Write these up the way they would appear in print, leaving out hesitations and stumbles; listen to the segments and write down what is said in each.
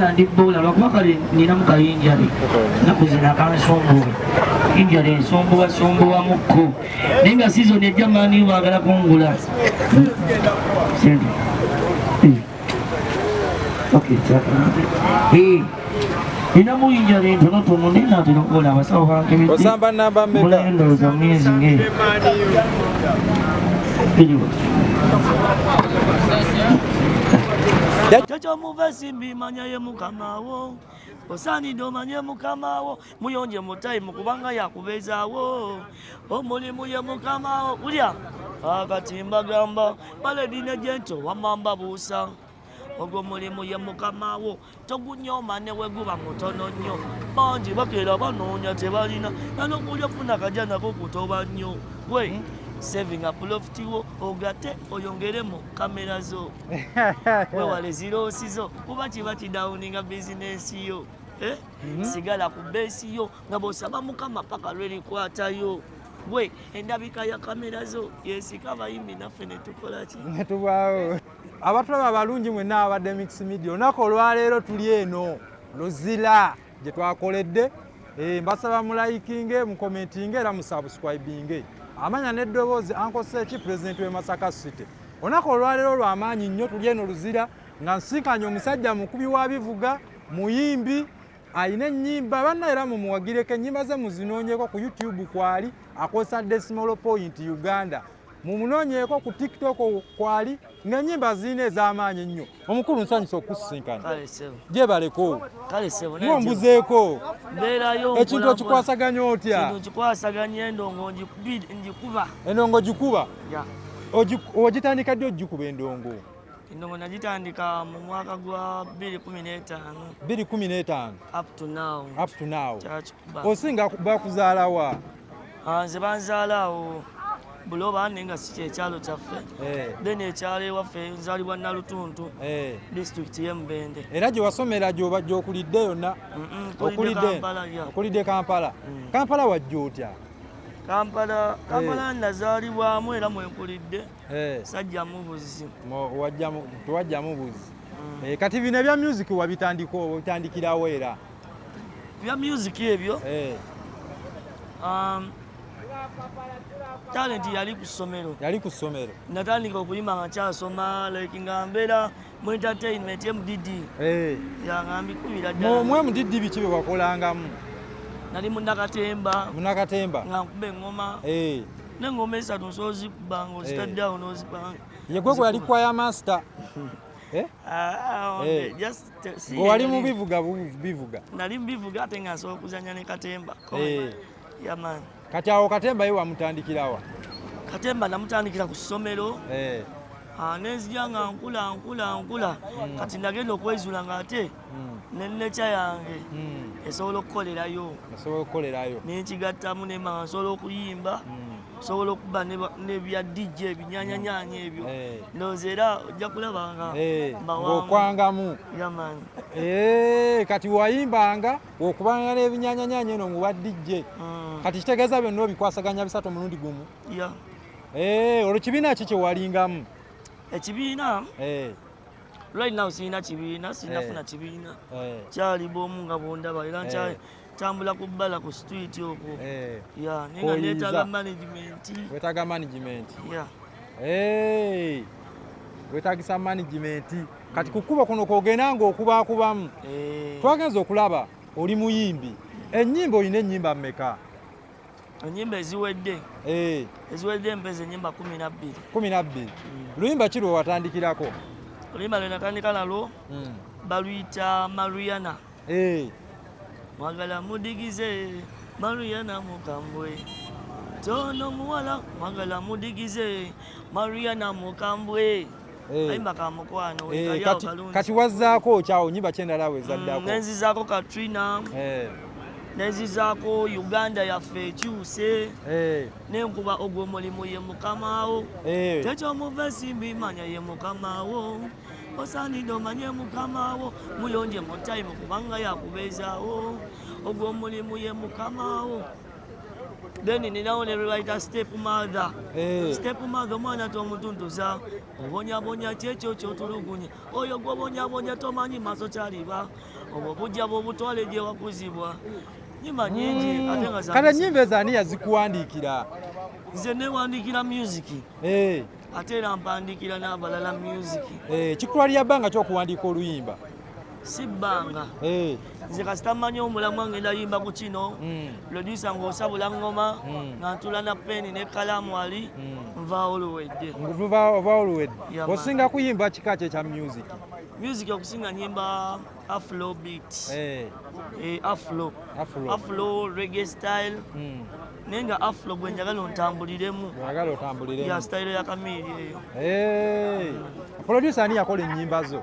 Bana ndi bola lwakuba kale nina mukayinjali nakuzina kansumbuwa injali ensumbuwa mukko naye nga sizoni ejja maani baagala kungula sente nina muyinjali entonotono naye naatera okukola abasawo bankebeddeendowooza myezi ngeri Chacho muvesi mbimanya ye mukamawo osaanidde omanye mukamawo muyonje mutayimu kubanga yakubezaawo omulimu ye mukamawo ulya akatimba gamba baledine jento wamamba buusa ogwo mulimu ye mukamawo togunyooma ne weguba mutono nnyo bangi bakeera banoonya tebalina nanokulya funa kajja nako kutoba nnyo gwe saving up profit wo ogate oyongeremo kamera zo wewale ziroosi zo kuba kiba kidawuninga bizinesi yo sigala ku beesi yo nga bw'osaba mukama paka lwerikwatayo gwe endabika ya kamera zo yesika abayimbi naffe netukola ki netubaawo abatulaba abalungi mwenna abadde Mix Media olunaku olwaleero tuli eno Luzira gye twakoledde mbasaba mulayikinge mukomentinge era musubscribinge amanya n'eddoboozi Uncle Sechi President w'e Masaka City olunaku olwaleero lw'amaanyi nnyo tuli eno Luzira nga nsinkanye omusajja mukubi wa bivuga muyimbi ayina ennyimba banna era mumuwagireko ennyimba ze muzinoonyeko ku YouTube kwali akozesa Decimal Point Uganda mumunoonyeeko ku TikTok kwali ng'ennyimba zirina ez'amaanyi ennyo omukulu nsanyusa okukusinkana gyebaleko ng'ombuzeeko ekintu okikwasaganya otya kikwasaganya endongo njikuba endongo gikuba ogitandika ddi ogikuba endongo endongo nagitandika mu mwaka gwa 2015 up to now osinga bakuzaalawa nze banzaalaawo buloba nenga si ekyalo kyaffe then ekyalo ewaffe nzaalibwa Nalutuntu district y'Embende era gye wasomera gy'obajja okulidde yonna okulidde Kampala Kampala wajja otya Kampala nazaalibwamu era mwenkulidde sajjamu buzi tewajjamu buzi kati bino ebya music wabitandikirawo era bya music ebyo talent yali ku ssomero natandika okuyimba nga kyasoma like nga mbeera mu entertainment MDD yangambi kubira ddala mu MDD biki bye wakolangamu nali munakatemba nga nkuba eŋŋoma n'eŋŋoma esatu nsoozikuba ng'ozitadde awo n'ozipanga yegwegwe yali kwaya master ng'owali mu bivuga nali mu bivuga ate nga nsobola okuzanya ne katemba yaman kati awo katemba ye wamutandikirawa katemba namutandikira ku ssomero nenzija nga nkula kati nagenda okwezula nga ate nenneca yange esobola okukolerayo nenkigattamu nemanga nsobola okuyimba nsobola okuba nebya DJ ebinyanyanyanya ebyo ndowooza era ojja kulabanga ng'okwangamu kati wayimbanga okubanga n'ebinyanyanyanya eno muba DJ kati kitegeeza byonna obikwasaganya bisatu omulundi gumu olwo kibiina ki kyewalingamu ekibiina right now sirina kibiina sirinafuna kibiina kyali bwomu nga bwondaba era tambula ku bbala ku street okwo nenga neetaaga management wetagisa management kati ku kkubo kuno kwogenda ng'okubaakubamu twagenza okulaba oli muyimbi ennyimba olina ennyimba mmeka ennyimba eziwedde mpeza ennyimba 12 luyimba ki lwe watandikirako oluyimba lwe natandika nalwo baluyita Mariana mwagala mudigize Mariana mukambwe tono muwala mwagala mudigize Mariana mukambwe ayimba ka mukwano kati wazzaako kyawo nyimba kyendala wezaddako nenzizaako Katrina nenzizaako Uganda yaffe ekyuse nenkuba ogwo mulimu ye mukamawo tekyomuva ensimbi manya ye mukamawo osaanidde omanye mukamawo muyonje mu time kubanga yakubezaawo ogwo mulimu ye mukamawo then ninawo ne writer step mother. Step mother omwana tomutuntuza obonyabonya kyekyo kyotulugunya oyo gwobonyabonya tomanyi maaso kyaliba obwo bujja bwobutwale gye wakuzibwa nyimba nyingi ate nga kale nyimba ezo ani yazikuwandiikira? nze newandiikira music ate era mpandiikira n'abalala music. Kikutwalira bbanga ky'okuwandiika oluyimba? Si bbanga nze kasita mmanyi omulamwa ngenda yimba ku kino producer ng'osabula ngoma nga ntula na peni n'ekkalaamu ali nvaawo luwedde. Ova oluwedde. Osinga kuyimba kika kye kya music? Music okusinga nyimba afrobeat, afro reggae style, nenga afro gwe njagala ontambuliremu ya style ya Kamili eyo. Producer ani yakola ennyimba zo?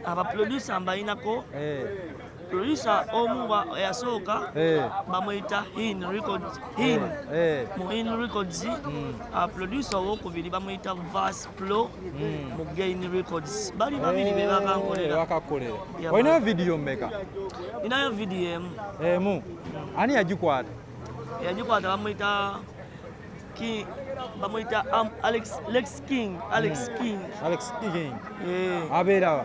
Abaproducer mbayinako. Producer omu yasooka bamuyita Yiino Records. Mu Yiino Records. Producer owokubiri bamuyita Verse Pro mu Yiino Records. Bali babiri be bakankolera. Olinayo video mmeka? Ninayo video emu. Ani yagikwata? Yagikwata bamuyita Alex King. Abeera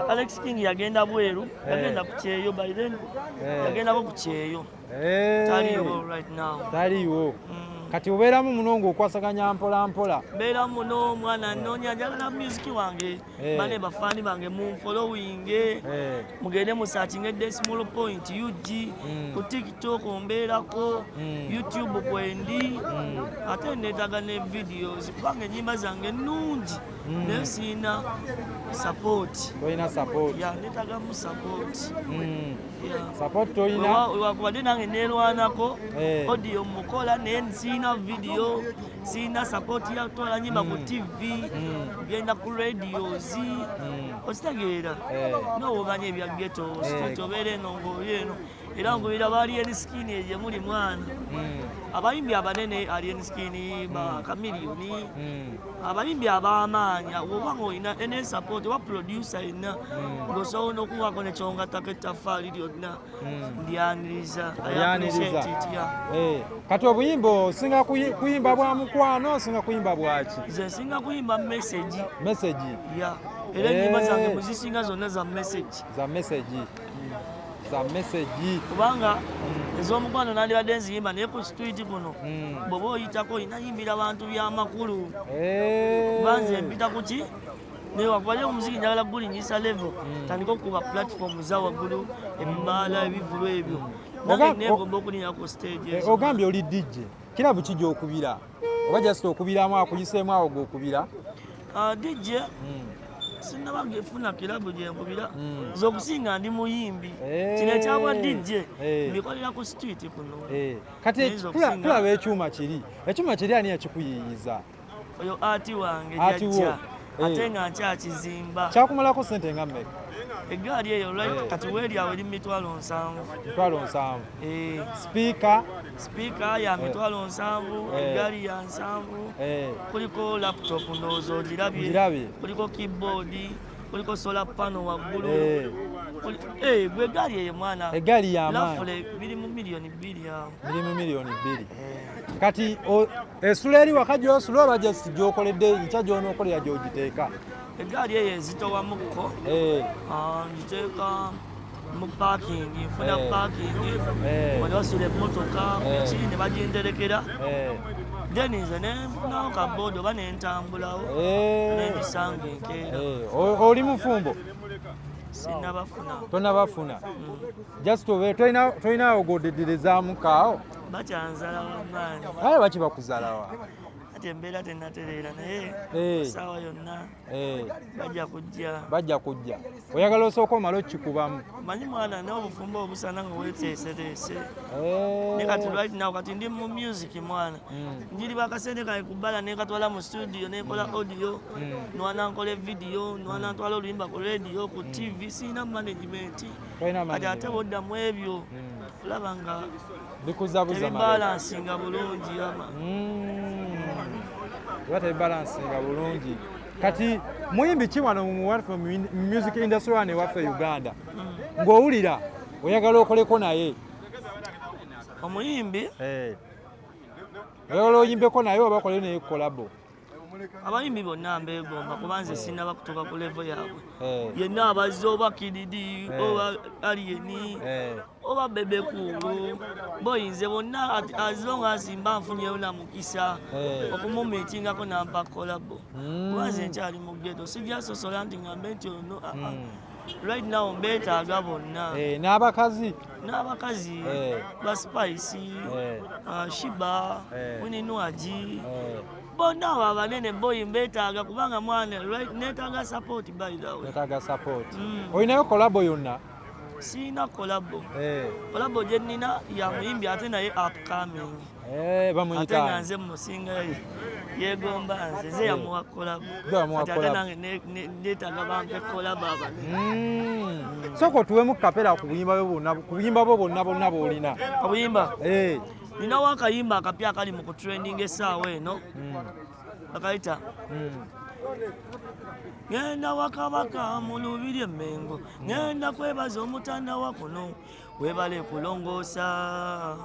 Alex King yagenda bweru, yagenda ku Kyeyo by then. Yagendako ku Kyeyo. Taliwo right now. Taliwo. Kati obeeramu muno ng'okwasaganya mpola mpola? Mbeeramu muno mwana nnoonya njagala music wange bane bafaani bange munfollowinge mugende musaakinge Decimal Point UG ku TikTok mbeerako YouTube kwendi ate neetaaga ne videos kubanga ennyimba zange nnungi naye siina support. Toyina support? Neetaaga mu support. Support toyina? Wakubadde nange neerwanako audio mukola naye siina video, siina support ya kutola nyimba ku TV, genda ku radios. Okitegeera n'obumanya ebya ghetto obeera eno ng'oli eno era ngubira baali enskin eyo muli mwana abayimbi abanene ali enskin ba Kamiliyoni abayimbi ab'amaanyi oba ng'olina ene support wa producer yenna ng'osobola n'okuwako nekyongatako ettaffaali lyonna ndyaniriza. Kati obuyimba osinga kuyimba bwa mukwano osinga kuyimba bwaki? Nze nsinga kuyimba message. Era ennyimba zange muzisinga zonna za message. Kubanga ez'omukwano nandibadde nziyimba naye ku street kuno bw'oba oyitako inayimbira abantu by'amakulu kuba nze mpita ku ki naye wakubadde omuziki njagala gulinyisa level tandika okuba platform za waggulu ebibaala ebivulu ebyo nange negomba okulinya ku stage ezo. Ogambye oli DJ kirabu ki gy'okubira oba just okubiramu akuyiseemu awo g'okubira? DJ sinaba ngefuna kilabu gyenkubira nze okusinga ndi muyimbi kino ekyabwa DJ mbikolera ku street kuno. Kati tulaba ekyuma kiri ani yakikuyiyiza? Oyo ati wange jajja ate nga nkyakizimba. Kyakumalako sente nga mmeka? Eggaali eyo kati weeri awo eri 7,000. Speaker ya 7,000, eggaali ya 7,000, kuliko laptop ndowooza ogirabye, kuliko keyboard, kuliko solar panel waggulu. Gwe eggaali eyo mwana. Eggaali y'amaanyi. Lafule biri mu miliyoni 2 awo. Biri mu miliyoni 2. Kati esula eri waka gy'osula oba gy'okoledde nkya gy'onookolera gy'ogiteeka? Eggaali eyo ezitowamuko ngiteeka mu parking, nfuna parking wali wasula emmotoka kiri ne baginterekera then nze nenfunawo kabooda oba nentambulawo nengisanga enkeera. Oli mufumbo? Sinnabafuna. Tonabafuna? Just tolinawo godederezaamuko? Bakyanzala wamaanyi. Aye baki bakuzalawa? Ate embeera tennatereera naye saawa yonna bajja kujja. Oyagala osooka omala okikubamu? Manyi mwana n'obufumbo obusana nga weeteeseteese. Ne kati right now kati ndi mu music mwana. Njiri bakasente kange ku bbala nekatwala mu studio nekola audio nwana nkola video nwana ntwala oluyimba ku radio ku TV siina management. Kati ate boddamu ebyo olaba nga tebibalansinga bulungi ama. Tebibalansinga bulungi. Kati muyimbi ki wano mu music industry wane waffe Uganda ng'owulira oyagala okoleko naye? Omuyimbi Oyagala oyimbeko naye oba okole naye kolabo? Abayimbi bonna mbeegomba kuba nze sinnaba kutuuka ku level yaabwe. Yenna abazze oba Kididi oba Aliyeni oba Bebe Kulu boyinze bonna as long as mba nfunyeyo na mukisa okumumiitingako nampa kolabo. Kuba nze nkyali mu ghetto sijja sosola nti ngambe nti ono right now mbeetaaga bonna. N'abakazi? N'abakazi ba Spice, Shiba, Wininwaji bonna abo abanene boyi mbeetaaga kubanga mwana neetaaga support by the way. Neetaaga support. Olinayo kolabo yonna? Siina kolabo. Kolabo gye nnina ya muyimbi ate naye upcoming. Bamuyita ate nga nze musinga yeegomba nze ze yamuwa kolabo. Ate nange neetaaga bampe kolabo abanene. Sooka otuwemu kapera ku buyimba bwo bonna bw'olina. Obuyimba? Ninawo akayimba akapya akali mu kutrending essaawa eno bakayita ngenda wakabaka mu lubiri emmengo ngenda kwebaza omutanda wa kuno webale kulongoosa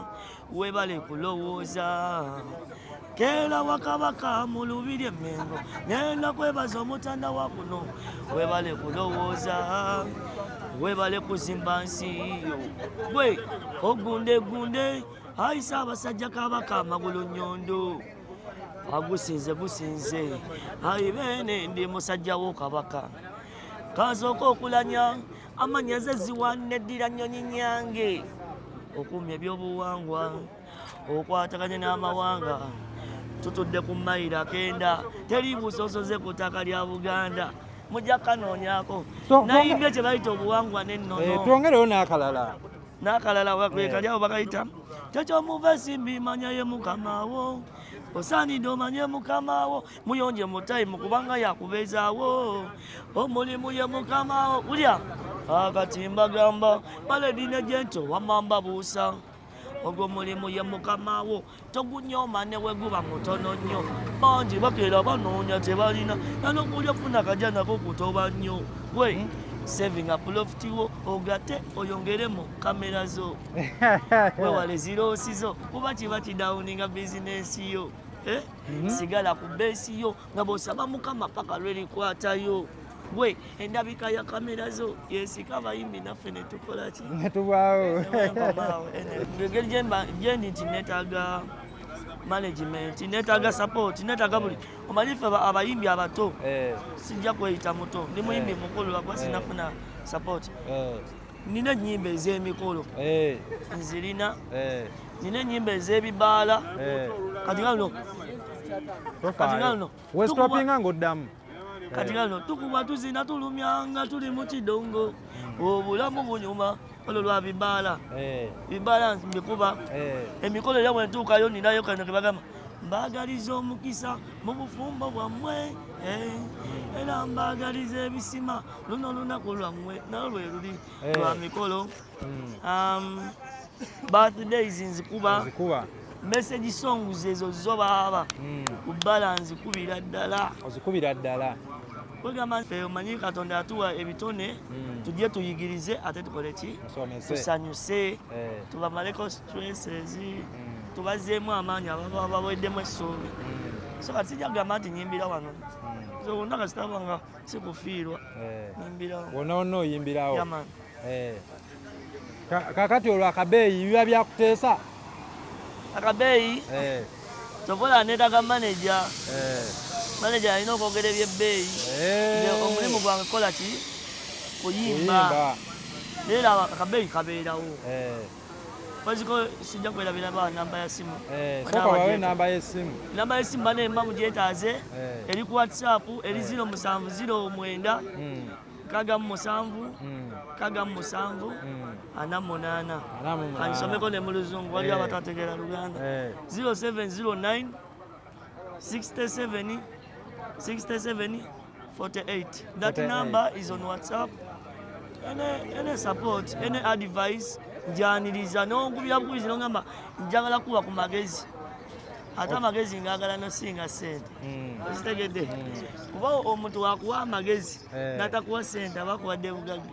webale kulowooza keera wakabaka mu lubiri emmengo ngenda kwebaza omutanda wa kuno webale kulowooza webale kuzimba nsi gwe ogundegunde ayisa abasajja kabaka amagulu nyondo agusinze gusinze ayi bene ndi musajja wo kabaka kazooka okulanya amanyaze ziwanne eddira nnyonyi nyange okumya ebyobuwangwa okwataganye n'amawanga tutudde ku mayiro akenda teri busosoze ku ttaka lya Buganda mujja kanoonyako nayimbye kye bayita obuwangwa n'ennono. Twongereyo n'akalala wakwekaliawo bakayita kyekyomuva esimbi manya ye mukama wo osaanidde omanye mukama wo muyonje mutayimu kubanga yakubeezaawo omulimu ye mukama wo ulya akatimba gamba baledine gyento wamamba buusa ogwo mulimu ye mukama wo togunyooma ne we guba mutono nnyo bangi bakeera banoonya tebalina nanokulya ofuna kajja nako kutoba nnyo gwe saving up profit wo ogate oyongeremu kamera zo wewale ziroosi zo kuba kiba kidawuninga bizinensi yo sigala ku beesi yo nga bw'osaba mukama paka lwerikwatayo gwe endabika ya kamera zo yesika abayimbi naffe netukola ki netubaawo engeri gyendi nti neetaaga management neetaaga support neetaaga buli omanyi ffe abayimbi abato sijja kweyita muto ndi muyimbi mukulu lwakuba sinafuna support. Nina ennyimba ez'emikolo nzirina nina ennyimba ez'ebibaala kati ngano westopinga ng'oddamu kati ngano tukuba tuzina tulumyanga tuli mu kidongo obulamu bunyuma olo lwa bibaala bibaala mbikuba emikolo era bwentuukayo ninayo kano kebagamba mbaagaliza omukisa mu bufumbo bwammwe era mbaagaliza ebisima luno lunaku lwammwe nalo lwe luli lwa mikolo. Birthdays nzikuba message songs ezo zo baaba ku bbala nzikubira ddala ozikubira ddala kwegamba omanyi Katonda atuwa ebitone tujye tuyigirize ate tukole ki tusanyuse tubamaleko stresses tubazeemu amaanyi ababa baweddemu essuubi so kati sijja kugamba nti nyimbira wano so wonna kasitaba nga sikufiirwa nyimbirawo wonna wonna oyimbirawo kakati olwo akabeeyi biba byakuteesa akabeeyi tokola neetaaga manager alina okwogera ebyebbeeyi omulimu gwange kola ki kuyimba era akabeeyi kabeerawo baziko sijja kwerabira ba namba ya simu namba y'essimu banemba mugyetaaze eri ku WhatsApp eri 07009 kagamu7 48 kansomeko ne mu luzungu waliwo abatategeera Luganda 0709 67 48. That number is on WhatsApp. Any support, any advice, njaniriza n'onkubira bukubiriza n'ongamba njagala kuba ku magezi ate amagezi ngagala nosinga sente okitegedde kuba omuntu wakuwa amagezi natakuwa sente abakuwadde bugagga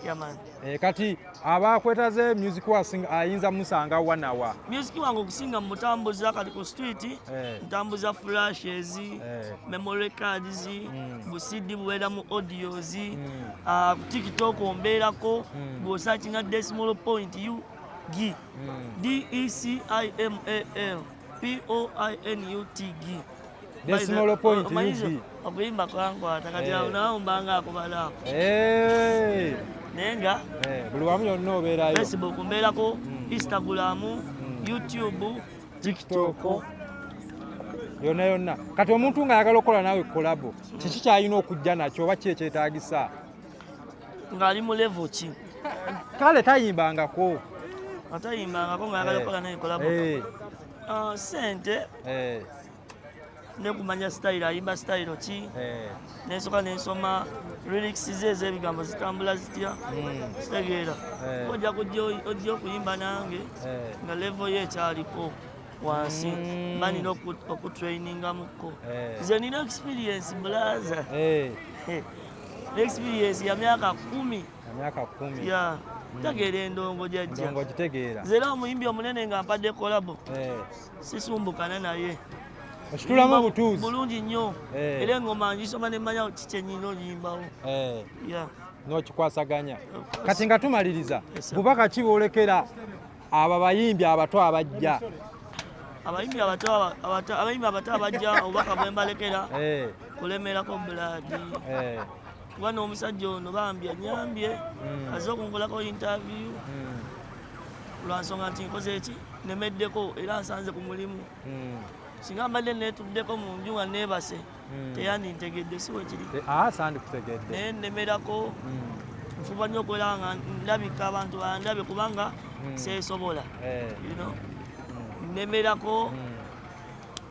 yamani kati abakwetaze music wasing ayinza musanga wanawa music wange okusinga mutambuza kati ku street ntambuza flashes memory cards busidi buwera mu audios TikTok ombeerako bw'osakinga decimal point UG DECIMAL POINUTG decimal point UG okuyimba kwankwata kati awo nawe mbanga akubalako nenga buli wamu yonna obeerayo Facebook mbeerako Instagram YouTube TikTok yonna kati omuntu ng'ayagala okukola naawe kolabo kiki kyalina okujja nakyo oba ki ekyetaagisa ng'ali mu level ki kale tayimbangako ng'ayagala okukola naye kolabo sente nekumanya style ayimba style ki nensoka nensoma lyrics ze ez'ebigambo zitambula zitya kitegeera ojja kujja okuyimba nange nga level ye ekyaliko wansi mba nina okutrainingamuko nze nina experience blaza experience ya myaka 10 tegeera endongo jajja zera omuyimbi omunene nga mpadde kolabo sisumbukana naye okitulamu butuuzi bulungi nnyo era engoma ngisoma nemanya kikyenyina oluyimbawo n'okikwasaganya kati nga tumaliriza bubaka ki bwolekera abo abayimbi abato abajja abayimbi abato abajja obubaka bwe mbalekera kulemerako buladi kuba n'omusajja ono bambye anyambye aze okunkolako interview lwansonga nti nkoze eki nemeddeko era nsanze ku mulimu singa mbadde netuddeko mu nju nga neebase teyandintegedde si wekiri naye nemerako nfuba nnyo okwera nga ndabika abantu bandabe kubanga seesobola nemerako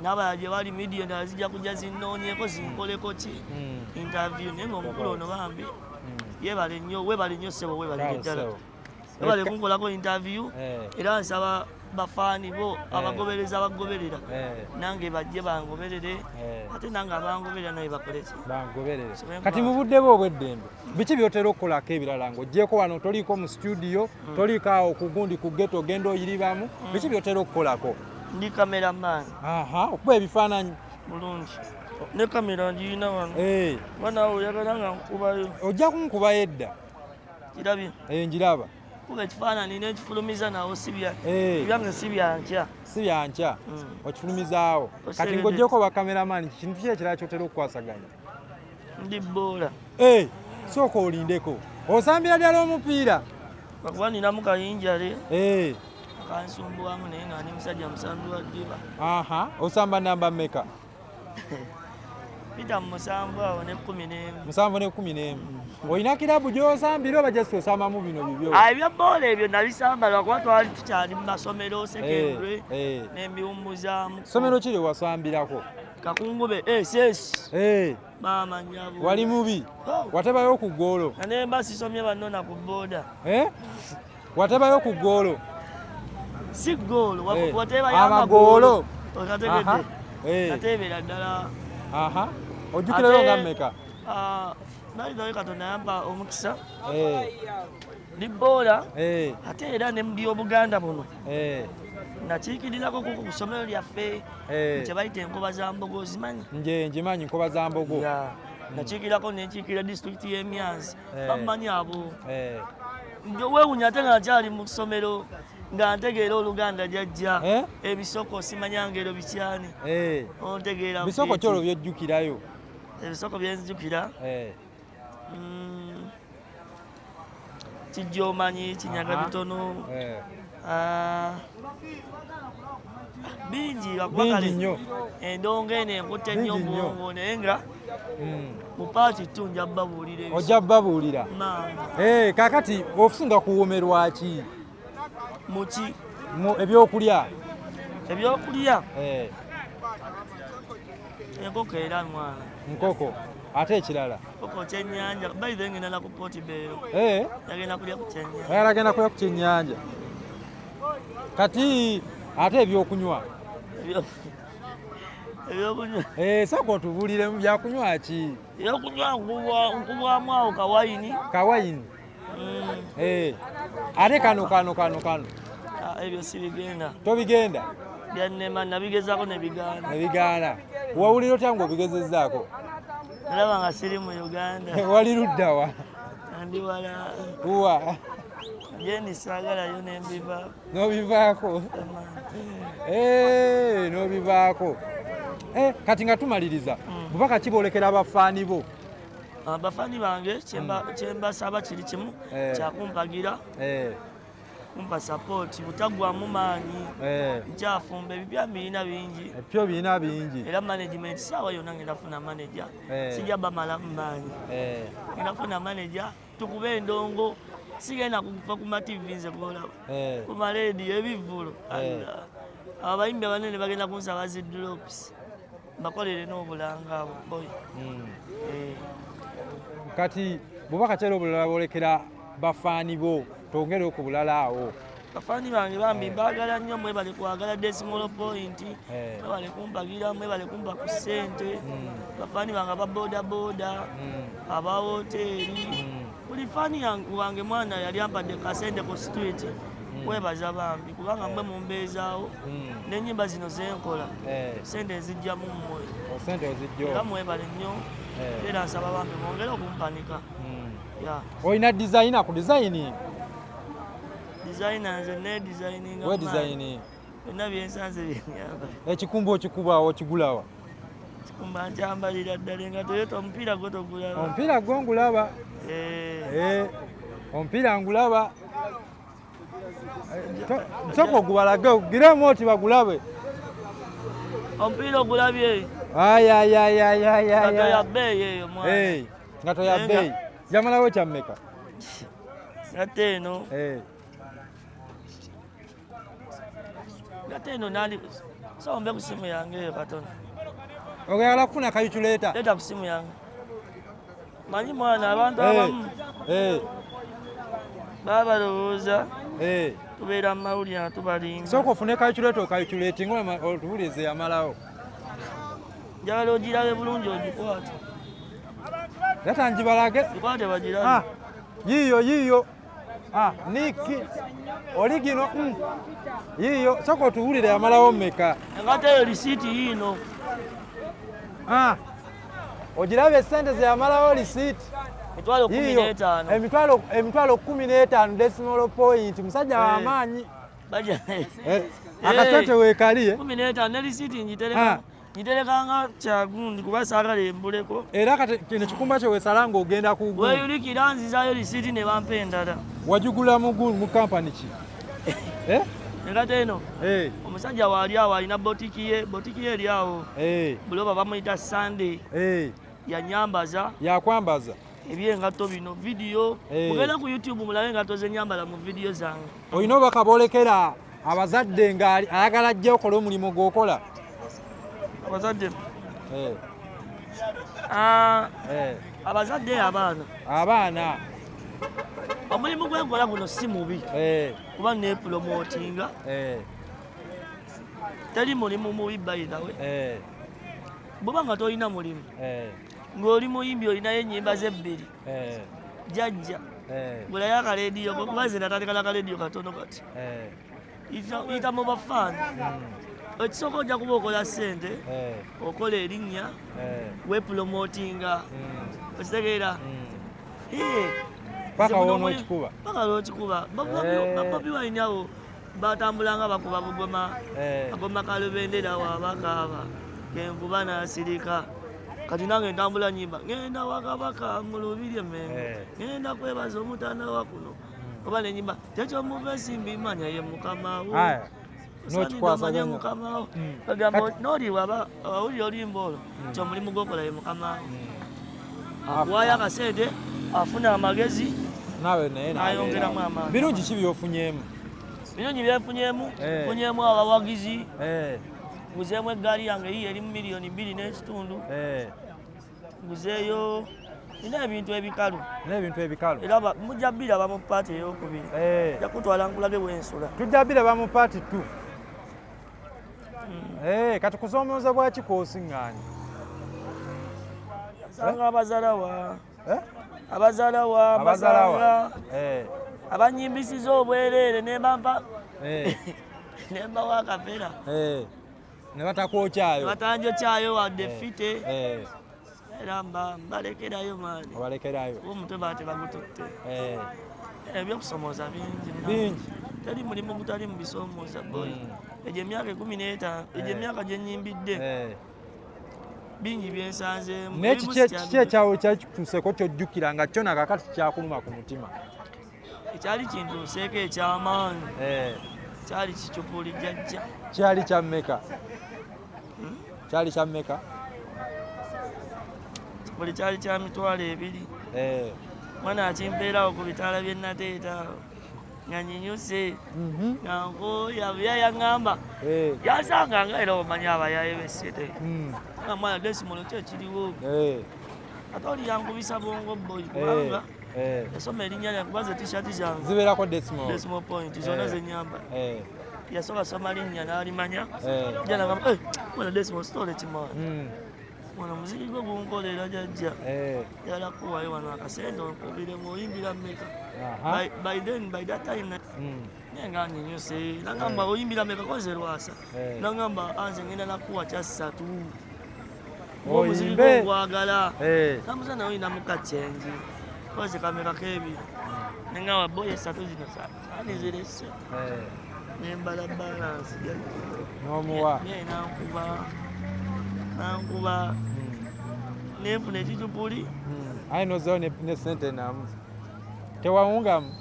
n'abalala gye bali midiya endala zijja kujja zinnoonyeko zinkoleko ki interview naye ngaomukulu ono bambi webale nnyo ssebo webale ddala webale kunkolako interview era nsaba bafaani bo abagobereza abagoberera nange bajje bangoberere ate nange abangoberera naye bakoleki kati mu budde bwe obw'eddembe biki byotera okukolako ebirala ng'ogyeko wano toliiko mu studio toliiko awo kugundi ku ghetto ogenda oyiribamu biki byotera okukolako ndi cameraman okuba ebifaananyi bulungi ne kamera ngiyina wano wanaawe oyagala nga nkubayo ojja kunkubayo edda kirabye njiraba kuba ekifaananyi nekifulumiza nawo sibyange si byankya okifulumizaawo kati ng'ogyeko bakameramani kintu ki ekirala kyotera okukwasaganya ndi boola sooka olindeko osambira ddala omupiira kakuba ninamu kayinjale kansumbuwamu naye nga ndi musajja musambi wa ddiba osamba namba mmeka pita mu 7 awo ne 11 7 ne 11 olina kirabu gy'osambira oba just osambamu bino bibyo ebya boola ebyo nabisamba lwakuba twali tukyali mu masomero sekendule nembiwummuzaamu somero kiri wasambirako kakungube ss bamanyabo wali mubi watebayo ku ggoolo naye mba sisomye bannona ku booda watebayo ku ggoolo si ggoolo watebayo amagoolo okategedde nateebera ddala ojjukirayo nga mmeka nalinayo katonda yampa omukisa ndi boola ate era ne mu byobuganda buno nakiikirirako ku ssomero lyaffe kye bayita enkoba za mbogo ozimanyi njimanyi nkoba za mbogo nakiikirako nenkiikirira disitulikiti y'emyanzi bamumanyi abo weewunya ate nga nakyali mu ssomero nga ntegeera oluganda jajja ebisoko simanya ngero bikyani ontegeera bisoko kyolwo byojjukirayo ebisoko byenzijukira kijja omanyi kinyaga bitono bingi bingi nnyo endongo eno enkutte nnyo obwongo naye nga mu paati tu nja babuulira ojja babuulira kakati ofusinga kuwoomerwa ki muki ebyokulya enkoko era mwana nkoko ate ekirala nkoko kyennyanja baithe ngenda ku poti beero yagenda kulya ku kyennyanja agenda kulya ku kyennyanja kati ate ebyokunywa ebyokunywa saka otubulire mu byakunywa ki? ebyokunywa nkubwamu awo kawayini ate kano ebyo sibigenda tobigenda byannema nabigezaako nebigaana wawulira otya ng'obigezezzaako nalaba nga siri mu Uganda wali luddawa ndi wala wa jendi saagalayo nobivaako nobivaako kati nga tumaliriza bubaka kiboolekera abafaani bo abafaani bange kyembasaba kiri kimu kyakumpagira kumpa support butagwamu maanyi nkyafumba ebipya birina bingi era management saawa yonna ngenda funa manager sijja bamalamu maanyi ngenda funa manager tukube endongo sigenda kuva ku mativi nze golaba ku marediyo ebivvulo abayimbi abanene bagenda kunsaba zi drops bakolere n'obulanga abo boy kati bubaka kyera obulala bolekera bafaani bo tongere ku bulala awo bafaani bange bambi mbagala nnyo mwebale kwagala decimal point mwebale kumpagira mwebale kumpa ku ssente bafaani bange ababodaboda aba hoteri buli faani wange mwana yali ampadde kasente ku street webaza bambi kubanga mwe mumbeezaawo n'ennyimba zino zenkola sente ezijjamu mmwe era mwebale nnyo era nsaba bambi mwongere okumpanika olina designer ku designing nze ne designing we designing byonna byensanze byenyamba ekikumba okikubawo okigulawa kikumba nkyambalira ddala nga toyota omupiira gwo togulaba omupiira gwo ngulaba omupiira ngulaba nsooka ogubalage ogiremu oti bagulabe omupiira ogulabye ayayayayaya bbeeyi eyo mwana nga toya bbeeyi yamalawo kyammeka ate eno nali sombe ku simu yange eyo katono ogayagala kufuna kayuculeeta leeta ku simu yange manyi mwana abantu abamu baba balowooza tubeera mu mawulire nga tubalinga sooka ofune kayuculeeta okayuculeeti nga otubulize yamalawo njagala ogirabe bulungi ogikwate leeta ngibalage gikwate bagirabe yiiyo niki oli gino yiiyo sooka otuwulire yamalawo mmeka engate eyo lisiiti yiino ogirabe esente zeyamalawo lisiiti emitwalo 15 decimal point musajja w'amaanyi akasente weekaliye 15 ne lisiiti ngiterekanga kyagundi kuba saagala embuleko era kati kino kikumba kye weesala ng'ogenda ku gundi weeyulikira nzizayo lisiiti ne bampa endala wagigula mu kampani ki engate eno omusajja waali awo alina botiki ye eri awo buloba bamuyita Sunday yanyambaza yakwambaza ebyengato bino vidiyo mugenda ku YouTube mulabe engato zenyambala mu vidiyo zange olina obaka boolekera abazadde nga ayagala ajja okola omulimu gw'okola abazadde abazadde abaana omulimu gwenkola guno si mubi kuba nepromotinga teri mulimu mubi by the way bwoba nga tolina mulimu ng'oli muyimbi olinayo ennyimba z'ebbiri jajja gulayo akalediyo kuba ze natandikala akalediyo katono kati yita mu bafaani ekisooka ojja kuba okola ssente okola erinnya wepromotinga okitegeera paka w'onookikuba babobi walinawo batambulanga bakuba bugoma agoma kalubendera wabakaaba genkuba nasirika kati nange ntambula nyimba ngenda wakabaka mu lubiri emmengo ngenda kwebaza omutanda wa kuno oba nenyimba tekyomuva esimbi manya ye mukamawo osanidamanya mukamawo bagamba noliwa awulira olimba olwo kyomulimu gwokola ye mukamawo akuwayo akasente afuna amagezi nayongeramu amaanyi birungi ki byofunyemu birungi byefunyemu funyemu abawagizi nguzeemu eggaali yange yiyo eri mu miliyoni 2.5 nguzeeyo nina ebintu ebikalu era mujja biraba mu paati eyokubiri jakutwala nkulage bwensula tujja biraba mu paati 2 kati kusoomoza bwaki kwosiŋŋaanye? Sanga abazalawa. Abazalawa. Abanyimbisiza obwereere nembampa. Nembawa akapera. Ne batakwokyayo. Batanjokyayo wadde fite. Era mbalekerayo maani. Obalekerayo. Omutwe baate bagututte. Ebyokusomooza bingi. Teri mulimu gutali mu bisoomooza boy. Egyo emyaka 15, egyo emyaka gye nnyimbidde. Bingi byensanzeemu. Kiki ekyawo kyakituuseko kyojjukira nga kyo nakakati kyakuluma ku mutima? Ekyali kintuuseeko ekyamaanyi. Kyali kicupuli jjajja. Kyali kya mmeka? Kyali kya mmeka? Kipuli kyali kya mitwalo 2. Mwana akimpeerawo ku bitaala bye nateeta nga nyinyuse nga nkooya buya yaŋŋamba yasanganga era omanyi abayaye b'essete nga mwana Desmond ki ekiriwo ate oli yankubisa bongo boy kubanga yasoma erinnya lyange kubaza t-shirt zange zibeerako Desmond point zonna zenyamba yasooka soma linnya n'alimanya janagamba mwana Desmond stole kimwana mwana muziki gwe gunkolera jjajja yalakuwayo wano akasente onkubire ng'oyimbira mmeka by that time nenga nyinyuse nagamba oyimbira mmeka koze Lwasa nagamba anze ngenda nakuwa kya 3 omuziki gwe gwagala namuzana oyinamu kacyenji koze kameka k'ebiri nengamba boye 3 zino sanizirese nembala balance n'omuwa nankuba nenfuna ekicupuli aye nozawo ne sente namu tewawungamu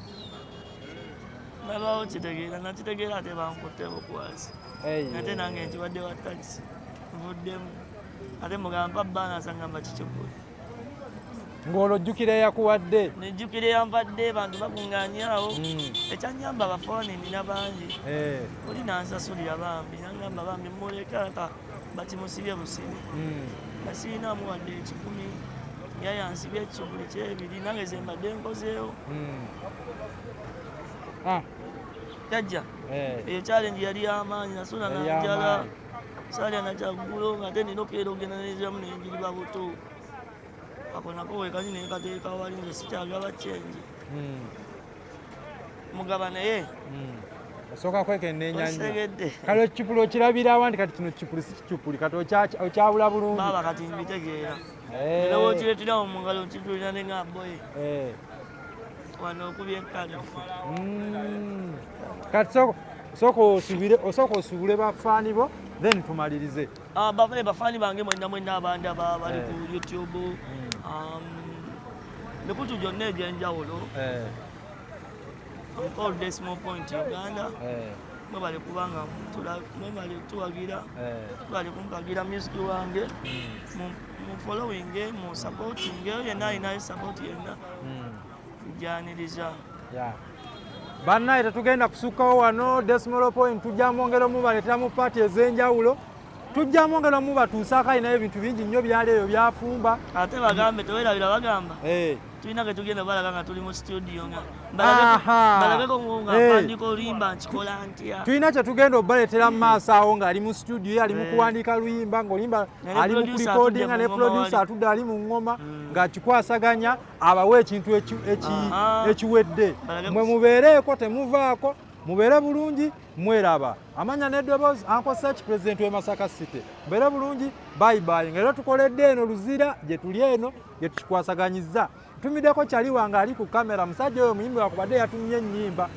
nabawo kitegeera nakitegeera ate bankutteko kwasi ate nange nkiwadde wa taxi nvuddemu ate mugamba balance ngamba kicupuli ng'olwo ojjukira eyakuwadde? Nejjukira eyampadde bantu bakuŋŋaanyaawo ekyanyamba abafaani nina bangi oli nansasulira bambi nangamba bambi mulekaka bakimusibye busibi nasiinamu wadde 10 yayansibye ekicupuli kyebiri nange ze mbadde nkozeewo jajja eyo challenge yali y'amaanyi nasula nanjala salya nakyaggulo nga te nina okuera ogendaniziramu nenjiriba buto ako nako wekali nenkateeka wali nze sikyagaba kyenji mugaba naye osooka kwekenneenya nnyo kale ekicupuli okirabira awa nti kati kino kicupuli si kicupuli kati okyabula bulungi baaba kati mbitegeera era wokireeterawo mu ngalo nkitulira ne nga boye wano okubya ekkale kati osooka osubule bafaani bo then tumalirize bafaani bange mwenda abandi bali ku YouTube mikutu gyonna egyenjawulo I'm called Desmond Point Uganda. Mwebale kubanga mwebale tuwagira twali kumpagira music wange mu following mu supporting yenna alina support yenna njaniriza bannaye tetugenda kusukkawo wano Desmond Point tujja mwongera mubaleetera mu paati ez'enjawulo tujja mwongera mubatuusaako alinayo ebintu bingi nnyo byaleeyo byafumba ate bagambe tewerabira bagamba tulina ke tugenda balaga nga tuli mu studio nga balageko nga mpandika oluyimba nkikola ntya tulina kye tugenda obaleetera mu maaso awo ng'ali mu studio ali mu kuwandiika luyimba ng'oluyimba ali mu kulikodinga ne producer atudde ali mu ngoma ng'akikwasaganya abawe ekintu ekiwedde mwe mubeereeko temuvaako mubeere bulungi mweraba amanya n'eddoboozi Uncle Search president w'e Masaka City mubeere bulungi bye ng'era tukoledde eno luzira gye tuli eno gye tukikwasaganyizza tumiddeko kyali wange ali ku kamera musajja oyo muyimbi wakubadde yatumye ennyimba